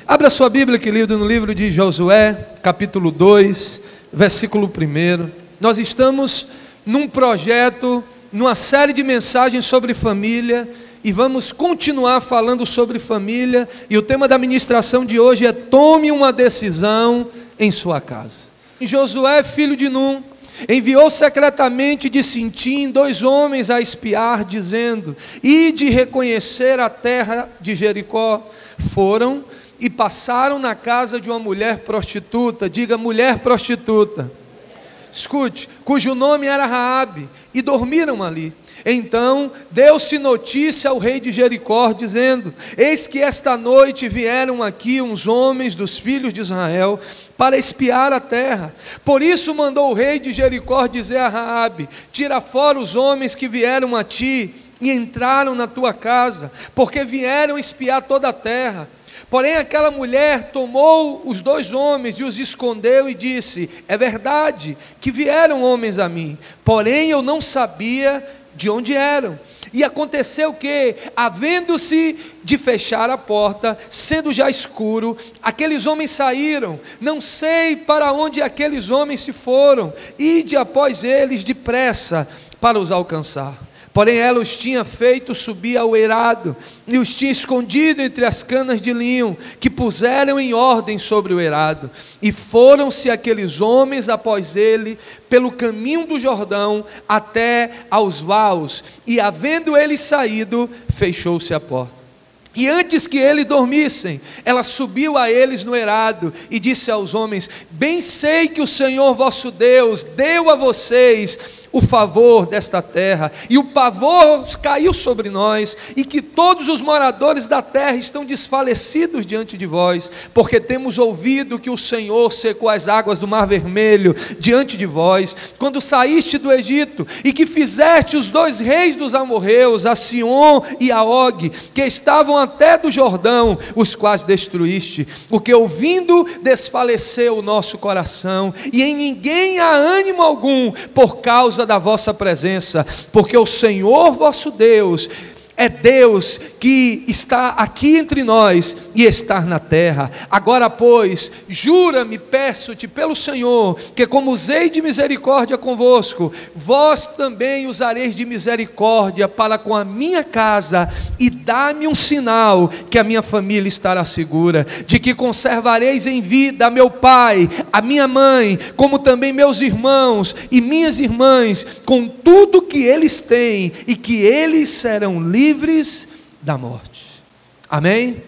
Abra sua Bíblia, querido, no livro de Josué, capítulo 2, versículo 1. Nós estamos num projeto, numa série de mensagens sobre família, e vamos continuar falando sobre família, e o tema da ministração de hoje é: tome uma decisão em sua casa. Josué, filho de Num, enviou secretamente de Sintim 2 homens a espiar, dizendo: ide reconhecer a terra de Jericó. Foram e passaram na casa de uma mulher prostituta, diga mulher prostituta, escute, cujo nome era Raabe, e dormiram ali. Então deu-se notícia ao rei de Jericó, dizendo: eis que esta noite vieram aqui uns homens dos filhos de Israel para espiar a terra. Por isso mandou o rei de Jericó dizer a Raabe: tira fora os homens que vieram a ti e entraram na tua casa, porque vieram espiar toda a terra. Porém aquela mulher tomou os 2 homens e os escondeu e disse: é verdade que vieram homens a mim, porém eu não sabia de onde eram. E aconteceu que, havendo-se de fechar a porta, sendo já escuro, aqueles homens saíram. Não sei para onde aqueles homens se foram. Ide após eles depressa para os alcançar. Porém ela os tinha feito subir ao eirado, e os tinha escondido entre as canas de linho, que puseram em ordem sobre o eirado. E foram-se aqueles homens após ele, pelo caminho do Jordão, até aos vaus, e havendo eles saído, fechou-se a porta. E antes que eles dormissem, ela subiu a eles no eirado, e disse aos homens: bem sei que o Senhor vosso Deus deu a vocês o favor desta terra, e o pavor caiu sobre nós, e que todos os moradores da terra estão desfalecidos diante de vós, porque temos ouvido que o Senhor secou as águas do Mar Vermelho diante de vós, quando saíste do Egito, e que fizeste os 2 reis dos amorreus, a Sion e a Og, que estavam até do Jordão, os quais destruíste. O que ouvindo desfaleceu o nosso coração, e em ninguém há ânimo algum por causa da vossa presença, porque o Senhor vosso Deus é Deus que está aqui entre nós e está na terra. Agora pois, jura-me, peço-te pelo Senhor, que como usei de misericórdia convosco, vós também usareis de misericórdia para com a minha casa, e dá-me um sinal que a minha família estará segura, de que conservareis em vida a meu pai, a minha mãe, como também meus irmãos e minhas irmãs, com tudo que eles têm, e que eles serão livres da morte. Amém?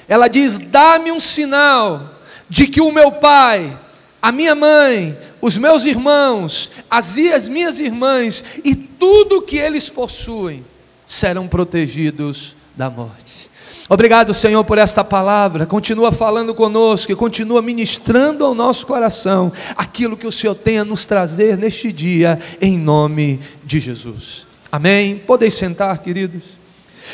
Ela diz: dá-me um sinal de que o meu pai, a minha mãe, os meus irmãos, as minhas irmãs e tudo que eles possuem serão protegidos da morte. Obrigado, Senhor, por esta palavra. Continua falando conosco e continua ministrando ao nosso coração aquilo que o Senhor tem a nos trazer neste dia, em nome de Jesus. Amém? Podeis sentar, queridos.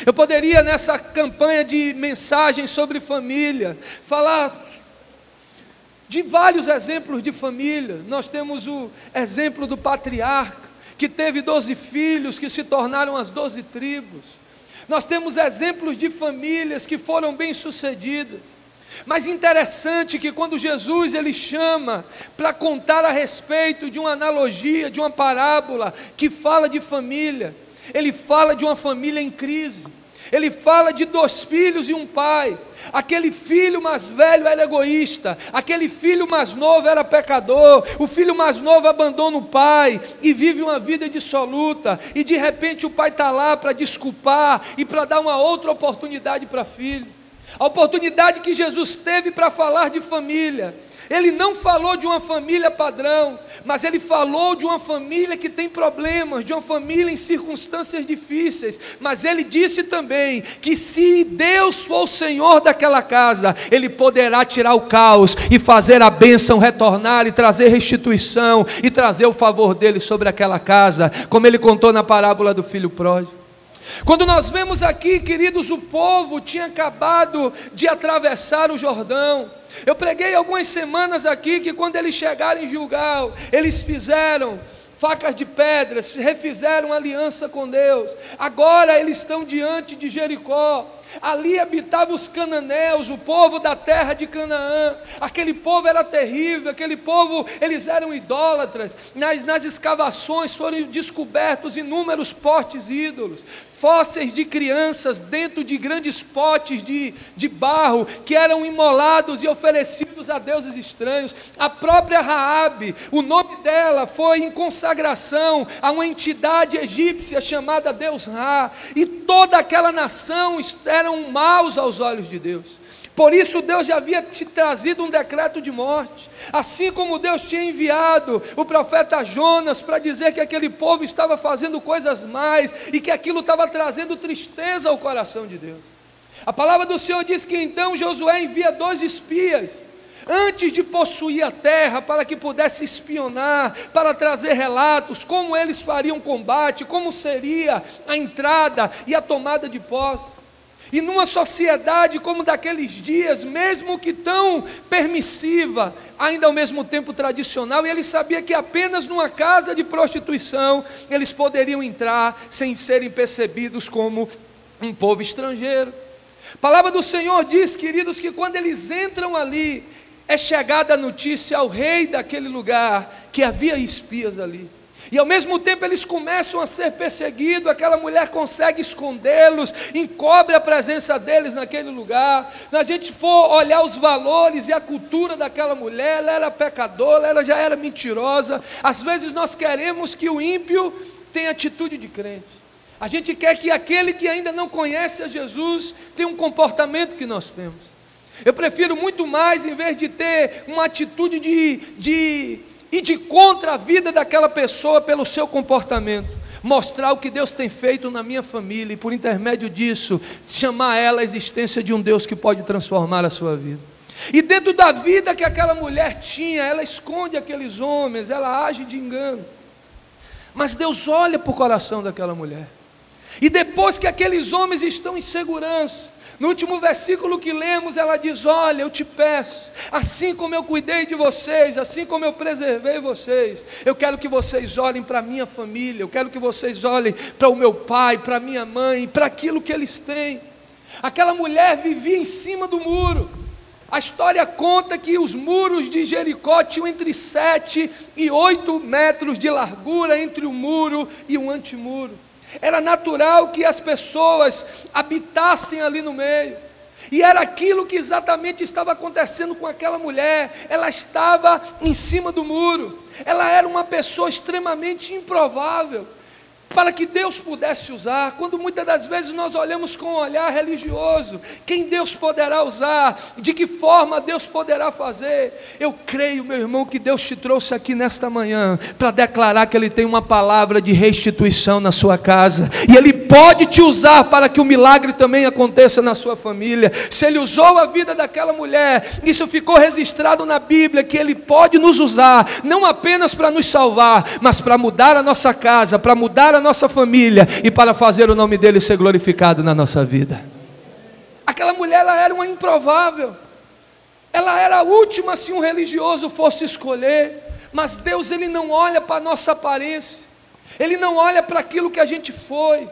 Eu poderia, nessa campanha de mensagens sobre família, falar de vários exemplos de família. Nós temos o exemplo do patriarca, que teve 12 filhos, que se tornaram as 12 tribos. Nós temos exemplos de famílias que foram bem-sucedidas. Mas interessante que quando Jesus ele chama para contar a respeito de uma analogia, de uma parábola que fala de família, ele fala de uma família em crise. Ele fala de 2 filhos e um pai. Aquele filho mais velho era egoísta, aquele filho mais novo era pecador. O filho mais novo abandona o pai e vive uma vida dissoluta, e de repente o pai está lá para desculpar e para dar uma outra oportunidade para o filho. A oportunidade que Jesus teve para falar de família. Ele não falou de uma família padrão, mas ele falou de uma família que tem problemas, de uma família em circunstâncias difíceis. Mas ele disse também que se Deus for o Senhor daquela casa, ele poderá tirar o caos e fazer a bênção retornar e trazer restituição e trazer o favor dele sobre aquela casa, como ele contou na parábola do filho pródigo. Quando nós vemos aqui, queridos, o povo tinha acabado de atravessar o Jordão. Eu preguei algumas semanas aqui que quando eles chegaram em Gilgal, eles fizeram facas de pedras, refizeram aliança com Deus. Agora eles estão diante de Jericó. Ali habitavam os cananeus, o povo da terra de Canaã. Aquele povo era terrível, aquele povo, eles eram idólatras. Nas escavações foram descobertos inúmeros postes ídolos, fósseis de crianças dentro de grandes potes de barro, que eram imolados e oferecidos a deuses estranhos. A própria Raabe, o nome dela foi em consagração a uma entidade egípcia chamada Deus Ra, e toda aquela nação eram maus aos olhos de Deus. Por isso Deus já havia te trazido um decreto de morte, assim como Deus tinha enviado o profeta Jonas para dizer que aquele povo estava fazendo coisas más e que aquilo estava trazendo tristeza ao coração de Deus. A palavra do Senhor diz que então Josué envia 2 espias antes de possuir a terra, para que pudesse espionar, para trazer relatos, como eles fariam combate, como seria a entrada e a tomada de posse. E numa sociedade como daqueles dias, mesmo que tão permissiva, ainda ao mesmo tempo tradicional, e ele sabia que apenas numa casa de prostituição eles poderiam entrar sem serem percebidos como um povo estrangeiro. A palavra do Senhor diz, queridos, que quando eles entram ali, é chegada a notícia ao rei daquele lugar que havia espias ali. E ao mesmo tempo eles começam a ser perseguidos, aquela mulher consegue escondê-los, encobre a presença deles naquele lugar. Se a gente for olhar os valores e a cultura daquela mulher, ela era pecadora, ela já era mentirosa. Às vezes nós queremos que o ímpio tenha atitude de crente. A gente quer que aquele que ainda não conhece a Jesus tenha um comportamento que nós temos. Eu prefiro muito mais, em vez de ter uma atitude de contra a vida daquela pessoa pelo seu comportamento, mostrar o que Deus tem feito na minha família, e por intermédio disso, chamar ela à existência de um Deus que pode transformar a sua vida. E dentro da vida que aquela mulher tinha, ela esconde aqueles homens, ela age de engano. Mas Deus olha para o coração daquela mulher, e depois que aqueles homens estão em segurança, no último versículo que lemos, ela diz: olha, eu te peço, assim como eu cuidei de vocês, assim como eu preservei vocês, eu quero que vocês olhem para a minha família, eu quero que vocês olhem para o meu pai, para a minha mãe, para aquilo que eles têm. Aquela mulher vivia em cima do muro. A história conta que os muros de Jericó tinham entre 7 e 8 metros de largura entre o muro e o antemuro. Era natural que as pessoas habitassem ali no meio, e era aquilo que exatamente estava acontecendo com aquela mulher. Ela estava em cima do muro, ela era uma pessoa extremamente improvável para que Deus pudesse usar. Quando muitas das vezes nós olhamos com um olhar religioso, quem Deus poderá usar, de que forma Deus poderá fazer? Eu creio, meu irmão, que Deus te trouxe aqui nesta manhã para declarar que Ele tem uma palavra de restituição na sua casa, e Ele pode te usar para que o milagre também aconteça na sua família. Se Ele usou a vida daquela mulher, isso ficou registrado na Bíblia, que Ele pode nos usar, não apenas para nos salvar, mas para mudar a nossa casa, para mudar a nossa família, e para fazer o nome dele ser glorificado na nossa vida. Aquela mulher, ela era uma improvável, ela era a última se um religioso fosse escolher. Mas Deus, Ele não olha para a nossa aparência, Ele não olha para aquilo que a gente foi,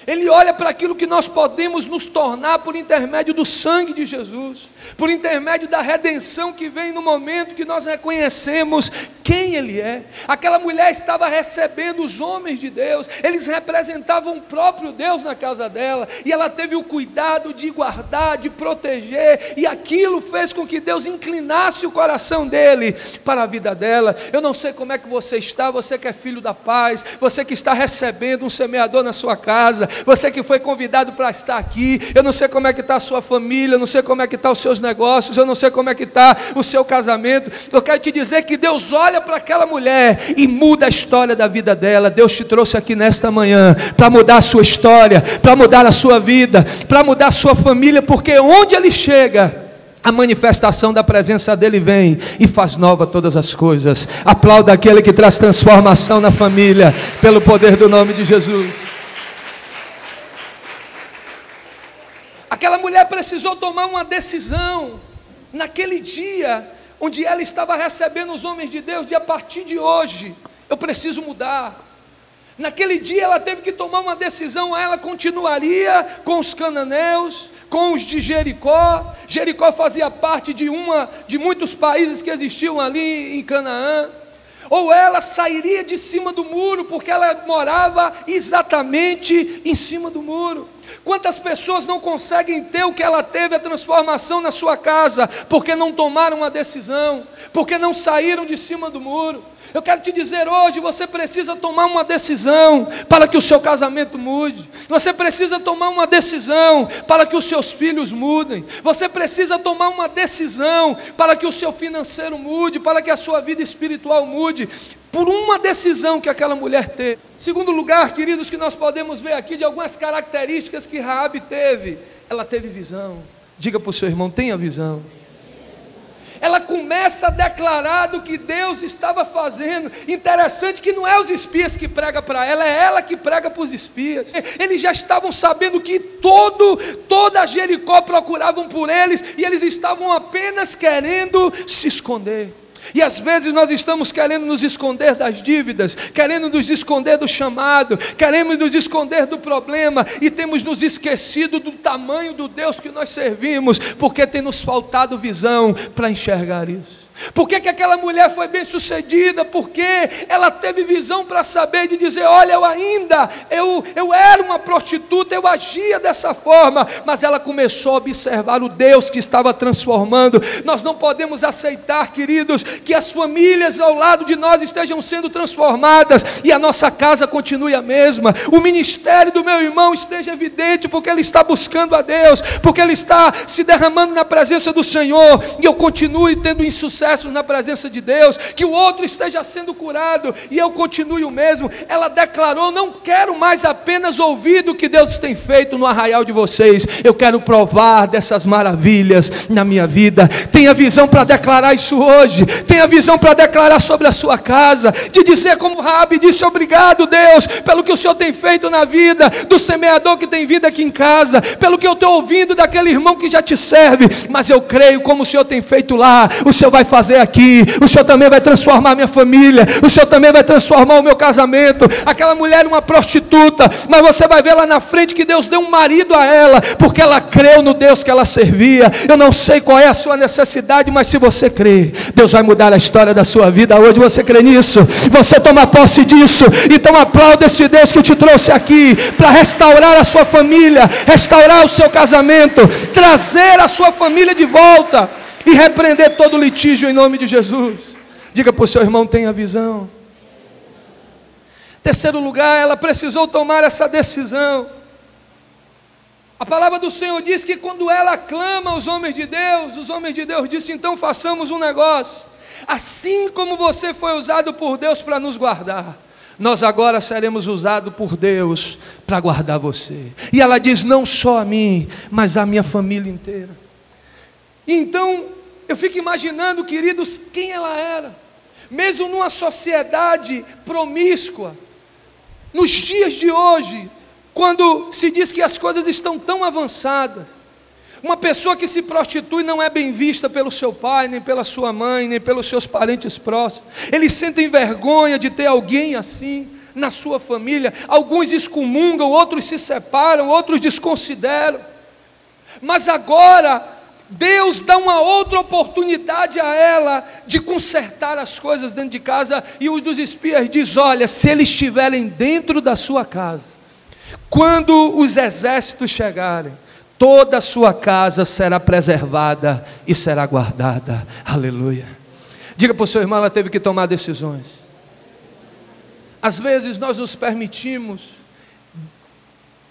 Ele olha para aquilo que nós podemos nos tornar por intermédio do sangue de Jesus, por intermédio da redenção que vem no momento que nós reconhecemos quem Ele é. Aquela mulher estava recebendo os homens de Deus, eles representavam o próprio Deus na casa dela, e ela teve o cuidado de guardar, de proteger, e aquilo fez com que Deus inclinasse o coração dele para a vida dela. Eu não sei como é que você está, você que é filho da paz, você que está recebendo um semeador na sua casa, você que foi convidado para estar aqui. Eu não sei como é que está a sua família, eu não sei como é que estão os seus negócios, eu não sei como é que está o seu casamento. Eu quero te dizer que Deus olha para aquela mulher e muda a história da vida dela. Deus te trouxe aqui nesta manhã para mudar a sua história, para mudar a sua vida, para mudar a sua família, porque onde Ele chega, a manifestação da presença dEle vem e faz nova todas as coisas. Aplauda aquele que traz transformação na família, pelo poder do nome de Jesus. Aquela mulher precisou tomar uma decisão naquele dia, onde ela estava recebendo os homens de Deus, de a partir de hoje eu preciso mudar. Naquele dia ela teve que tomar uma decisão, ela continuaria com os cananeus, com os de Jericó. Jericó fazia parte de muitos países que existiam ali em Canaã. Ou ela sairia de cima do muro, porque ela morava exatamente em cima do muro. Quantas pessoas não conseguem ter o que ela teve, a transformação na sua casa, porque não tomaram uma decisão, porque não saíram de cima do muro? Eu quero te dizer hoje, você precisa tomar uma decisão para que o seu casamento mude. Você precisa tomar uma decisão para que os seus filhos mudem. Você precisa tomar uma decisão para que o seu financeiro mude, para que a sua vida espiritual mude, por uma decisão que aquela mulher teve. Segundo lugar, queridos, que nós podemos ver aqui de algumas características que Raabe teve. Ela teve visão. Diga para o seu irmão, tenha visão. Ela começa a declarar do que Deus estava fazendo. Interessante que não é os espias que pregam para ela, é ela que prega para os espias. Eles já estavam sabendo que toda Jericó procuravam por eles, e eles estavam apenas querendo se esconder. E às vezes nós estamos querendo nos esconder das dívidas, querendo nos esconder do chamado, queremos nos esconder do problema, e temos nos esquecido do tamanho do Deus que nós servimos, porque tem nos faltado visão para enxergar isso. Por que aquela mulher foi bem sucedida? Porque ela teve visão para saber de dizer, olha, eu era uma prostituta, eu agia dessa forma, mas ela começou a observar o Deus que estava transformando. Nós não podemos aceitar, queridos, que as famílias ao lado de nós estejam sendo transformadas e a nossa casa continue a mesma. O ministério do meu irmão esteja evidente, porque ele está buscando a Deus, porque ele está se derramando na presença do Senhor, e eu continue tendo insucesso na presença de Deus, que o outro esteja sendo curado e eu continue o mesmo. Ela declarou, não quero mais apenas ouvir do que Deus tem feito no arraial de vocês, eu quero provar dessas maravilhas na minha vida. Tenha visão para declarar isso hoje, tenha visão para declarar sobre a sua casa, de dizer como Raabe disse, obrigado Deus, pelo que o Senhor tem feito na vida do semeador que tem vindo aqui em casa, pelo que eu estou ouvindo daquele irmão que já te serve, mas eu creio como o Senhor tem feito lá, o Senhor vai fazer aqui, o Senhor também vai transformar a minha família, o Senhor também vai transformar o meu casamento. Aquela mulher era uma prostituta, mas você vai ver lá na frente que Deus deu um marido a ela, porque ela creu no Deus que ela servia. Eu não sei qual é a sua necessidade, mas se você crê, Deus vai mudar a história da sua vida hoje. Você crê nisso? Você toma posse disso? Então aplauda esse Deus que te trouxe aqui para restaurar a sua família, restaurar o seu casamento, trazer a sua família de volta e repreender todo litígio em nome de Jesus. Diga para o seu irmão, tenha visão. Terceiro lugar, ela precisou tomar essa decisão. A palavra do Senhor diz que quando ela clama aos homens de Deus dizem, então façamos um negócio. Assim como você foi usado por Deus para nos guardar, nós agora seremos usados por Deus para guardar você. E ela diz, não só a mim, mas a minha família inteira. Então, eu fico imaginando, queridos, quem ela era. Mesmo numa sociedade promíscua, nos dias de hoje, quando se diz que as coisas estão tão avançadas, uma pessoa que se prostitui não é bem vista pelo seu pai, nem pela sua mãe, nem pelos seus parentes próximos. Eles sentem vergonha de ter alguém assim na sua família. Alguns excomungam, outros se separam, outros desconsideram. Mas agora Deus dá uma outra oportunidade a ela de consertar as coisas dentro de casa. E um dos espias diz, olha, se eles estiverem dentro da sua casa, quando os exércitos chegarem, toda a sua casa será preservada e será guardada. Aleluia. Diga para o seu irmão, ela teve que tomar decisões. Às vezes nós nos permitimos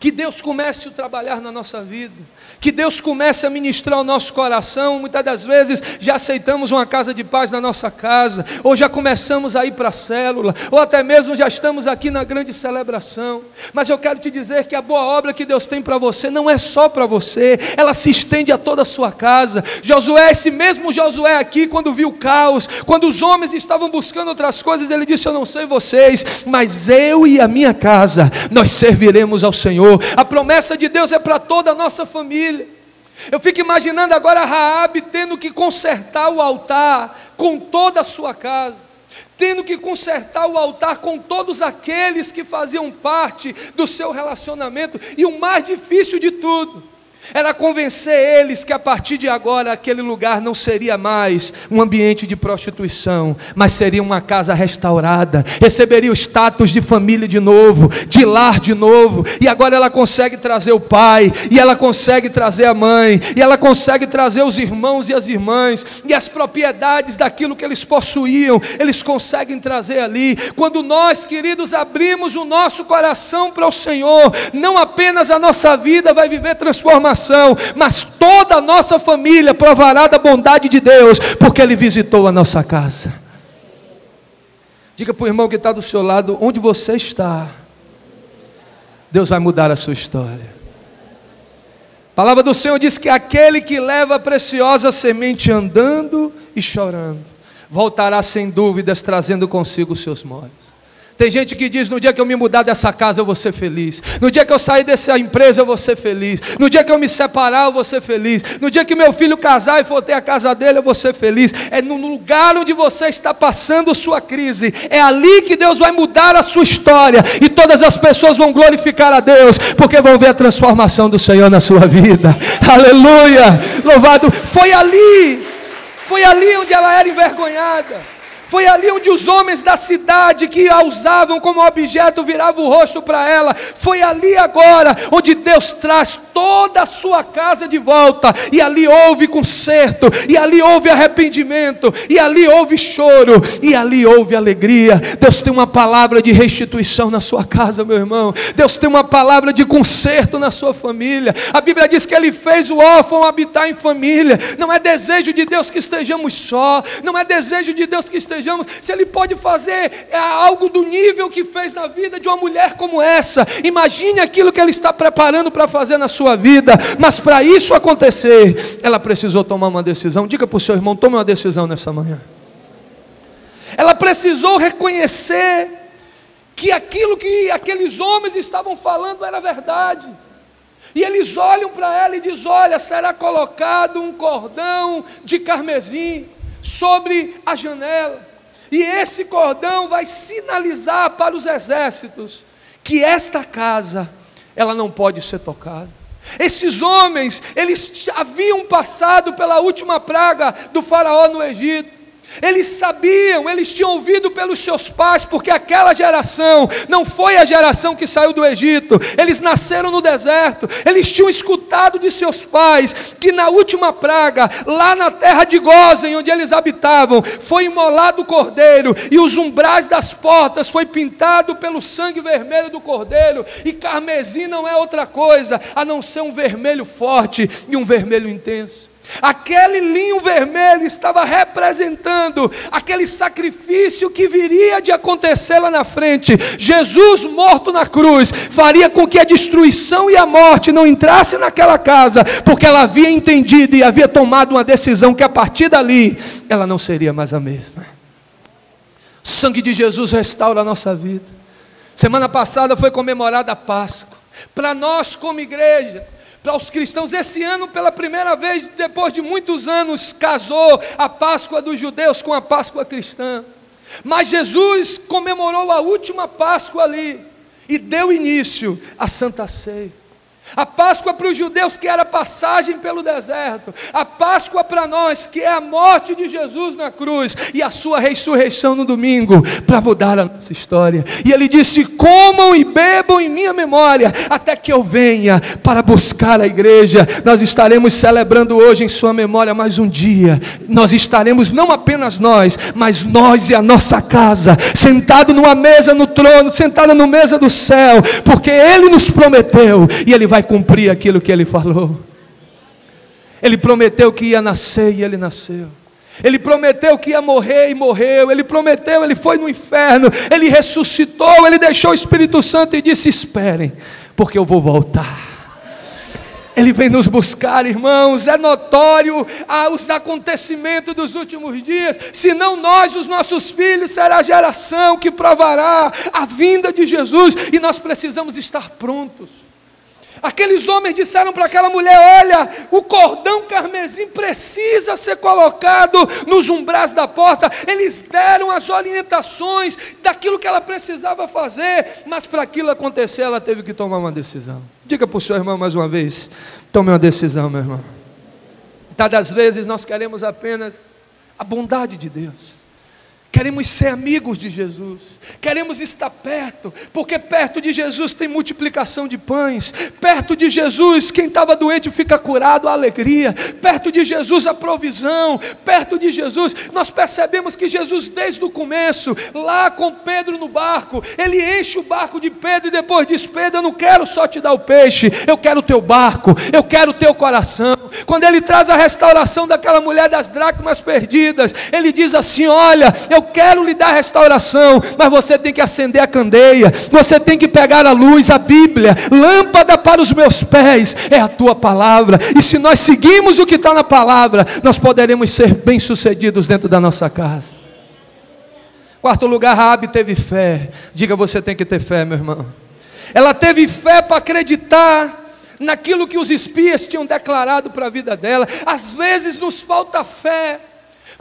que Deus comece a trabalhar na nossa vida, que Deus comece a ministrar o nosso coração. Muitas das vezes já aceitamos uma casa de paz na nossa casa, ou já começamos a ir para a célula, ou até mesmo já estamos aqui na grande celebração. Mas eu quero te dizer que a boa obra que Deus tem para você não é só para você, ela se estende a toda a sua casa. Josué, esse mesmo Josué aqui, quando viu o caos, quando os homens estavam buscando outras coisas, ele disse, eu não sei vocês, mas eu e a minha casa, nós serviremos ao Senhor. A promessa de Deus é para toda a nossa família. Eu fico imaginando agora a Raabe tendo que consertar o altar com toda a sua casa, tendo que consertar o altar com todos aqueles que faziam parte do seu relacionamento. E o mais difícil de tudo era convencer eles que a partir de agora aquele lugar não seria mais um ambiente de prostituição, mas seria uma casa restaurada, receberia o status de família de novo, de lar de novo. E agora ela consegue trazer o pai, e ela consegue trazer a mãe, e ela consegue trazer os irmãos e as irmãs, e as propriedades daquilo que eles possuíam, eles conseguem trazer ali. Quando nós, queridos, abrimos o nosso coração para o Senhor, não apenas a nossa vida vai viver transformação, mas toda a nossa família provará da bondade de Deus, porque Ele visitou a nossa casa. Diga para o irmão que está do seu lado: onde você está, Deus vai mudar a sua história. A palavra do Senhor diz que aquele que leva a preciosa semente andando e chorando, voltará sem dúvidas trazendo consigo os seus molhos. Tem gente que diz: no dia que eu me mudar dessa casa eu vou ser feliz, no dia que eu sair dessa empresa eu vou ser feliz, no dia que eu me separar eu vou ser feliz, no dia que meu filho casar e for ter a casa dele eu vou ser feliz. É no lugar onde você está passando sua crise, é ali que Deus vai mudar a sua história, e todas as pessoas vão glorificar a Deus, porque vão ver a transformação do Senhor na sua vida. Aleluia, louvado. Foi ali onde ela era envergonhada. Foi ali onde os homens da cidade que a usavam como objeto viravam o rosto para ela. Foi ali agora onde Deus traz toda a sua casa de volta. E ali houve conserto, e ali houve arrependimento, e ali houve choro, e ali houve alegria. Deus tem uma palavra de restituição na sua casa, meu irmão. Deus tem uma palavra de conserto na sua família. A Bíblia diz que Ele fez o órfão habitar em família. Não é desejo de Deus que estejamos só, não é desejo de Deus que estejamos. Se Ele pode fazer algo do nível que fez na vida de uma mulher como essa, imagine aquilo que Ele está preparando para fazer na sua vida. Mas para isso acontecer, ela precisou tomar uma decisão. Diga para o seu irmão: tome uma decisão nessa manhã. Ela precisou reconhecer que aquilo que aqueles homens estavam falando era verdade. E eles olham para ela e dizem: olha, será colocado um cordão de carmesim sobre a janela, e esse cordão vai sinalizar para os exércitos que esta casa, ela não pode ser tocada. Esses homens, eles haviam passado pela última praga do faraó no Egito. Eles sabiam, eles tinham ouvido pelos seus pais, porque aquela geração não foi a geração que saiu do Egito, eles nasceram no deserto. Eles tinham escutado de seus pais que na última praga, lá na terra de Gósen, onde eles habitavam, foi imolado o cordeiro, e os umbrais das portas foi pintado pelo sangue vermelho do cordeiro. E carmesim não é outra coisa a não ser um vermelho forte e um vermelho intenso. Aquele linho vermelho estava representando aquele sacrifício que viria de acontecer lá na frente. Jesus morto na cruz faria com que a destruição e a morte não entrasse naquela casa, porque ela havia entendido e havia tomado uma decisão que a partir dali ela não seria mais a mesma. O sangue de Jesus restaura a nossa vida. Semana passada foi comemorada a Páscoa. Para nós como igreja, para os cristãos, esse ano pela primeira vez, depois de muitos anos, casou a Páscoa dos judeus com a Páscoa cristã. Mas Jesus comemorou a última Páscoa ali e deu início à Santa Ceia. A Páscoa para os judeus, que era a passagem pelo deserto. A Páscoa para nós, que é a morte de Jesus na cruz e a sua ressurreição no domingo, para mudar a nossa história. E Ele disse: comam e bebam em minha memória, até que eu venha para buscar a igreja. Nós estaremos celebrando hoje em sua memória mais um dia. Nós estaremos, não apenas nós, mas nós e a nossa casa, sentado numa mesa no trono, sentada na mesa do céu, porque Ele nos prometeu, e Ele vai cumprir aquilo que Ele falou. Ele prometeu que ia nascer, e Ele nasceu. Ele prometeu que ia morrer, e morreu. Ele prometeu, Ele foi no inferno, Ele ressuscitou, Ele deixou o Espírito Santo e disse: esperem, porque eu vou voltar. Ele vem nos buscar, irmãos. É notório os acontecimentos dos últimos dias. Se não nós, os nossos filhos, será a geração que provará a vinda de Jesus. E nós precisamos estar prontos. Aqueles homens disseram para aquela mulher: olha, o cordão carmesim precisa ser colocado nos umbrais da porta. Eles deram as orientações daquilo que ela precisava fazer, mas para aquilo acontecer ela teve que tomar uma decisão. Diga para o seu irmão mais uma vez: tome uma decisão, meu irmão. Muitas vezes nós queremos apenas a bondade de Deus, queremos ser amigos de Jesus, queremos estar perto, porque perto de Jesus tem multiplicação de pães, perto de Jesus quem estava doente fica curado, a alegria, perto de Jesus a provisão, perto de Jesus. Nós percebemos que Jesus desde o começo, lá com Pedro no barco, ele enche o barco de Pedro e depois diz: Pedro, eu não quero só te dar o peixe, eu quero o teu barco, eu quero o teu coração. Quando ele traz a restauração daquela mulher das dracmas perdidas, ele diz assim: olha, eu quero lhe dar restauração, mas você tem que acender a candeia, você tem que pegar a luz, a Bíblia, lâmpada para os meus pés, é a tua palavra, e se nós seguimos o que está na palavra, nós poderemos ser bem-sucedidos dentro da nossa casa. Quarto lugar, Raabe teve fé. Diga: você tem que ter fé, meu irmão. Ela teve fé para acreditar naquilo que os espias tinham declarado para a vida dela. Às vezes nos falta fé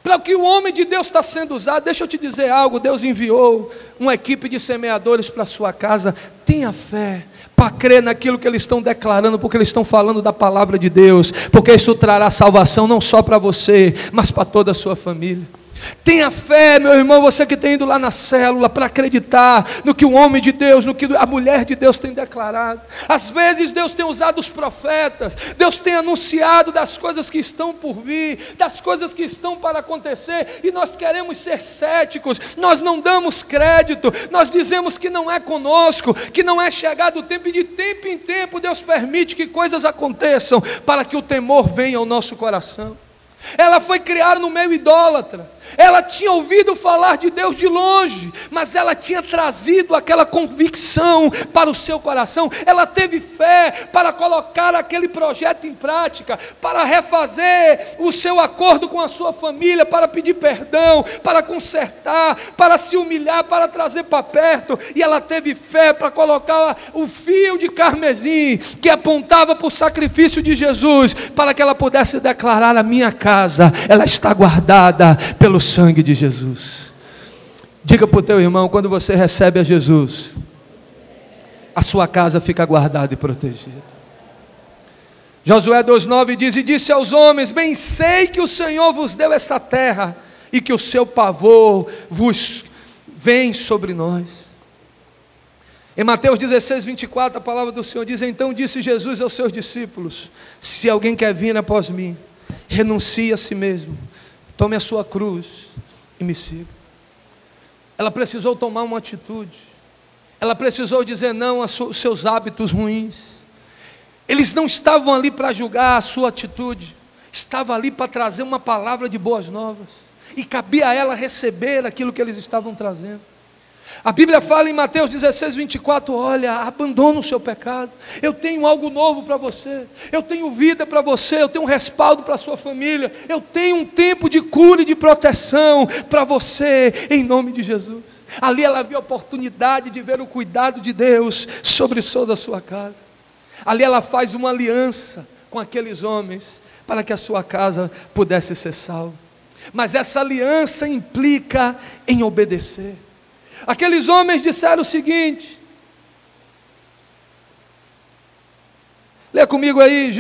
para o que o homem de Deus está sendo usado. Deixa eu te dizer algo: Deus enviou uma equipe de semeadores para a sua casa. Tenha fé para crer naquilo que eles estão declarando, porque eles estão falando da palavra de Deus, porque isso trará salvação não só para você, mas para toda a sua família. Tenha fé, meu irmão, você que tem ido lá na célula, para acreditar no que o homem de Deus, no que a mulher de Deus tem declarado. Às vezes Deus tem usado os profetas, Deus tem anunciado das coisas que estão por vir, das coisas que estão para acontecer, e nós queremos ser céticos, nós não damos crédito, nós dizemos que não é conosco, que não é chegado o tempo, e de tempo em tempo Deus permite que coisas aconteçam, para que o temor venha ao nosso coração. Ela foi criada no meio idólatra, ela tinha ouvido falar de Deus de longe, mas ela tinha trazido aquela convicção para o seu coração. Ela teve fé para colocar aquele projeto em prática, para refazer o seu acordo com a sua família, para pedir perdão, para consertar, para se humilhar, para trazer para perto. E ela teve fé para colocar o fio de carmesim que apontava para o sacrifício de Jesus, para que ela pudesse declarar: a minha casa, ela está guardada pelo sangue de Jesus. Diga para o teu irmão: quando você recebe a Jesus, a sua casa fica guardada e protegida. Josué 2,9 diz: e disse aos homens: bem sei que o Senhor vos deu essa terra, e que o seu pavor vos vem sobre nós. Em Mateus 16:24, a palavra do Senhor diz: então disse Jesus aos seus discípulos: se alguém quer vir após mim, renuncie a si mesmo, tome a sua cruz e me siga. Ela precisou tomar uma atitude, ela precisou dizer não aos seus hábitos ruins. Eles não estavam ali para julgar a sua atitude, estavam ali para trazer uma palavra de boas novas, e cabia a ela receber aquilo que eles estavam trazendo. A Bíblia fala em Mateus 16:24, olha, abandona o seu pecado, eu tenho algo novo para você, eu tenho vida para você, eu tenho um respaldo para a sua família, eu tenho um tempo de cura e de proteção para você, em nome de Jesus. Ali ela viu a oportunidade de ver o cuidado de Deus sobre toda a sua casa. Ali ela faz uma aliança com aqueles homens, para que a sua casa pudesse ser salva. Mas essa aliança implica em obedecer. Aqueles homens disseram o seguinte, lê comigo aí,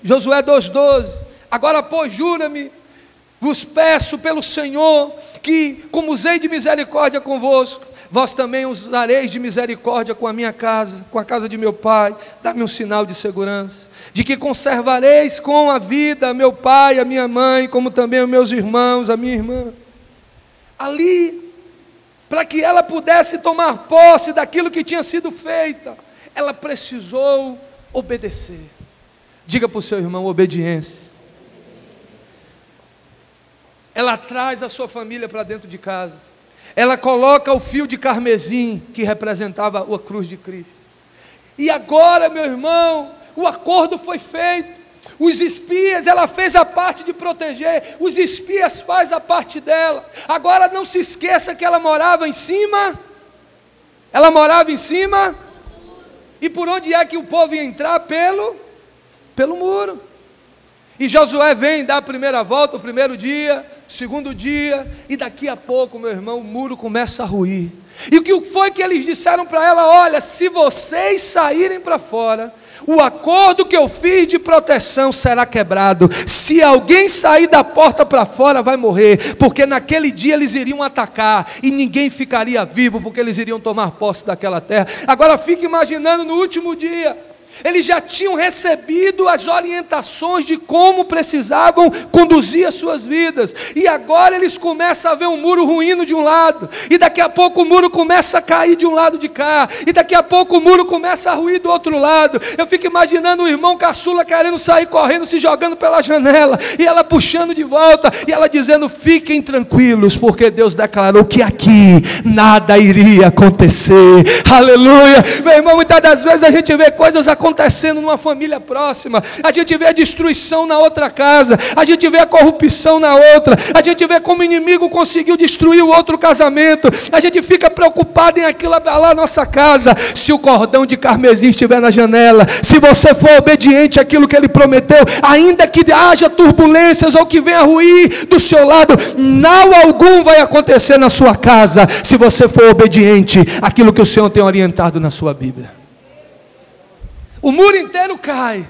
Josué 2,12: agora pois jura-me, vos peço pelo Senhor, que como usei de misericórdia convosco, vós também usareis de misericórdia com a minha casa, com a casa de meu pai. Dá-me um sinal de segurança, de que conservareis com a vida meu pai, a minha mãe, como também os meus irmãos, a minha irmã. Ali, para que ela pudesse tomar posse daquilo que tinha sido feita, ela precisou obedecer. Diga para o seu irmão: obediência. Ela traz a sua família para dentro de casa, ela coloca o fio de carmesim, que representava a cruz de Cristo. E agora, meu irmão, o acordo foi feito. Os espias, ela fez a parte de proteger, os espias fazem a parte dela. Agora não se esqueça que ela morava em cima E por onde é que o povo ia entrar? Pelo muro. E Josué vem dar a primeira volta, o primeiro dia, o segundo dia, e daqui a pouco, meu irmão, o muro começa a ruir. E o que foi que eles disseram para ela? Olha, se vocês saírem para fora, o acordo que eu fiz de proteção será quebrado. Se alguém sair da porta para fora, vai morrer, porque naquele dia eles iriam atacar, e ninguém ficaria vivo, porque eles iriam tomar posse daquela terra. Agora fique imaginando, no último dia, eles já tinham recebido as orientações de como precisavam conduzir as suas vidas, e agora eles começam a ver um muro ruindo de um lado, e daqui a pouco o muro começa a cair de um lado de cá, e daqui a pouco o muro começa a ruir do outro lado. Eu fico imaginando o irmão caçula querendo sair correndo, se jogando pela janela, e ela puxando de volta, e ela dizendo: fiquem tranquilos, porque Deus declarou que aqui nada iria acontecer. Aleluia. Meu irmão, muitas das vezes a gente vê coisas acontecendo numa família próxima, a gente vê a destruição na outra casa, a gente vê a corrupção na outra, a gente vê como o inimigo conseguiu destruir o outro casamento, a gente fica preocupado em aquilo abalar a nossa casa. Se o cordão de carmesim estiver na janela, se você for obediente àquilo que ele prometeu, ainda que haja turbulências ou que venha ruir do seu lado, mal algum vai acontecer na sua casa, se você for obediente àquilo que o Senhor tem orientado na sua Bíblia. O muro inteiro cai,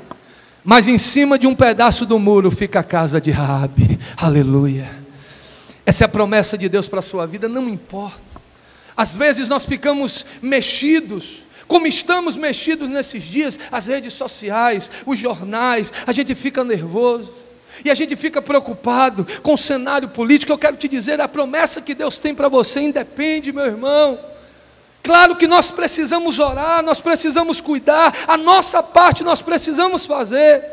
mas em cima de um pedaço do muro fica a casa de Raabe. Aleluia. Essa é a promessa de Deus para a sua vida. Não importa, às vezes nós ficamos mexidos, como estamos mexidos nesses dias, as redes sociais, os jornais, a gente fica nervoso, e a gente fica preocupado com o cenário político. Eu quero te dizer, a promessa que Deus tem para você independe, meu irmão. Claro que nós precisamos orar, nós precisamos cuidar, a nossa parte nós precisamos fazer,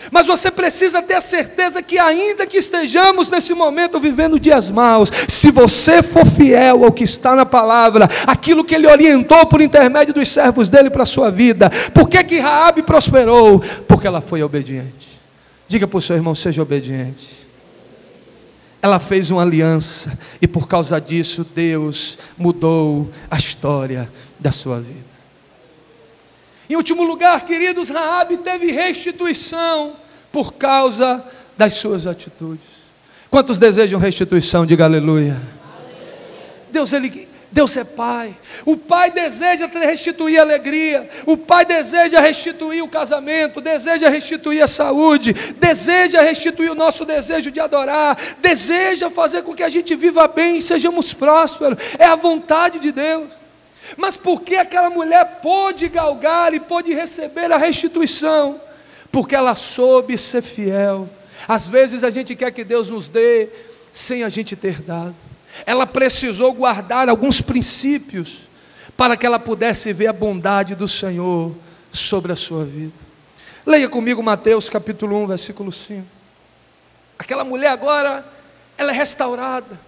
mas você precisa ter a certeza que ainda que estejamos nesse momento vivendo dias maus, se você for fiel ao que está na palavra, aquilo que ele orientou por intermédio dos servos dele para a sua vida. Por que Raabe prosperou? Porque ela foi obediente. Diga para o seu irmão: seja obediente. Ela fez uma aliança, e por causa disso Deus mudou a história da sua vida. Em último lugar, queridos, Raabe teve restituição por causa das suas atitudes. Quantos desejam restituição? Diga aleluia. Deus é Pai. O Pai deseja restituir a alegria, o Pai deseja restituir o casamento, deseja restituir a saúde, deseja restituir o nosso desejo de adorar, deseja fazer com que a gente viva bem e sejamos prósperos. É a vontade de Deus. Mas por que aquela mulher pôde galgar e pôde receber a restituição? Porque ela soube ser fiel. Às vezes a gente quer que Deus nos dê sem a gente ter dado. Ela precisou guardar alguns princípios para que ela pudesse ver a bondade do Senhor sobre a sua vida. Leia comigo Mateus capítulo 1, versículo 5. Aquela mulher agora, ela é restaurada.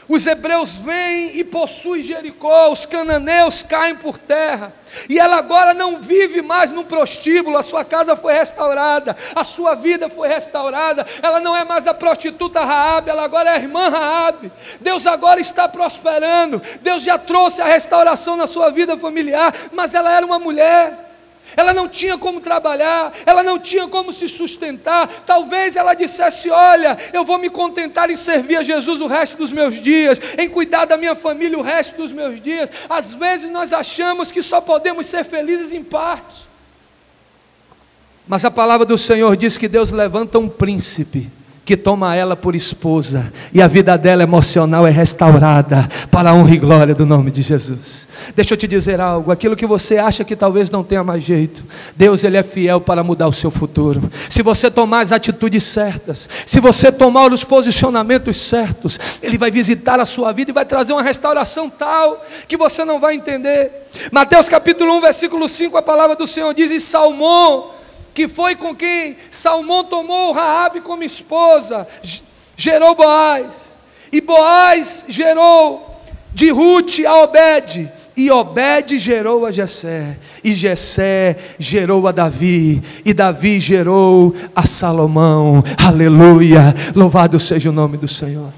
Os hebreus vêm e possuem Jericó, os cananeus caem por terra, e ela agora não vive mais num prostíbulo. A sua casa foi restaurada, a sua vida foi restaurada. Ela não é mais a prostituta Raabe, ela agora é a irmã Raabe. Deus agora está prosperando, Deus já trouxe a restauração na sua vida familiar, mas ela era uma mulher. Ela não tinha como trabalhar, ela não tinha como se sustentar. Talvez ela dissesse: olha, eu vou me contentar em servir a Jesus o resto dos meus dias, em cuidar da minha família o resto dos meus dias. Às vezes nós achamos que só podemos ser felizes em parte, mas a palavra do Senhor diz que Deus levanta um príncipe que toma ela por esposa, e a vida dela emocional é restaurada para a honra e glória do nome de Jesus. Deixa eu te dizer algo: aquilo que você acha que talvez não tenha mais jeito, Deus, Ele é fiel para mudar o seu futuro. Se você tomar as atitudes certas, se você tomar os posicionamentos certos, Ele vai visitar a sua vida e vai trazer uma restauração tal que você não vai entender. Mateus capítulo 1, versículo 5, a palavra do Senhor diz: e Salmão, que foi com quem Salmão tomou Raabe como esposa, gerou Boaz, e Boaz gerou de Rute a Obed, e Obed gerou a Jessé, e Jessé gerou a Davi, e Davi gerou a Salomão. Aleluia, louvado seja o nome do Senhor.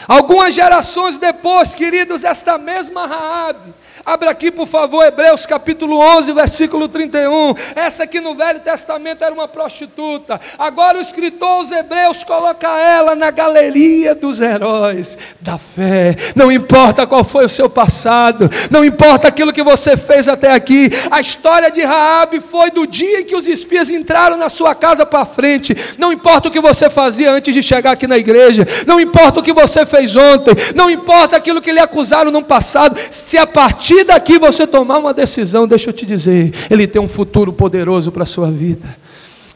Algumas gerações depois, queridos, esta mesma Raabe Abra aqui, por favor, Hebreus capítulo 11, versículo 31. Essa aqui no Velho Testamento era uma prostituta. Agora o escritor aos Hebreus coloca ela na galeria dos heróis da fé. Não importa qual foi o seu passado, não importa aquilo que você fez até aqui. A história de Raabe foi do dia em que os espias entraram na sua casa para frente. Não importa o que você fazia antes de chegar aqui na igreja, não importa o que você fez ontem, não importa aquilo que lhe acusaram no passado. Se a partir daqui você tomar uma decisão, deixa eu te dizer, Ele tem um futuro poderoso para a sua vida.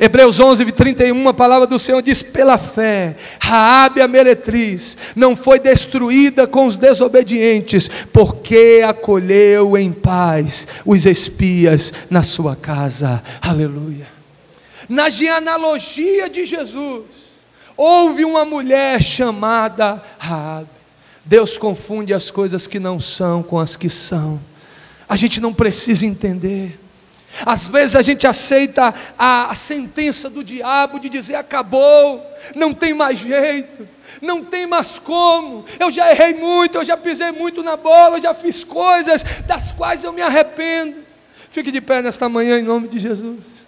Hebreus 11, 31, a palavra do Senhor diz: pela fé, Raabe a meretriz não foi destruída com os desobedientes, porque acolheu em paz os espias na sua casa. Aleluia. Na genealogia de Jesus, houve uma mulher chamada Raabe. Deus confunde as coisas que não são com as que são. A gente não precisa entender. Às vezes a gente aceita a sentença do diabo de dizer: acabou, não tem mais jeito, não tem mais como, eu já errei muito, eu já pisei muito na bola, eu já fiz coisas das quais eu me arrependo. Fique de pé nesta manhã em nome de Jesus.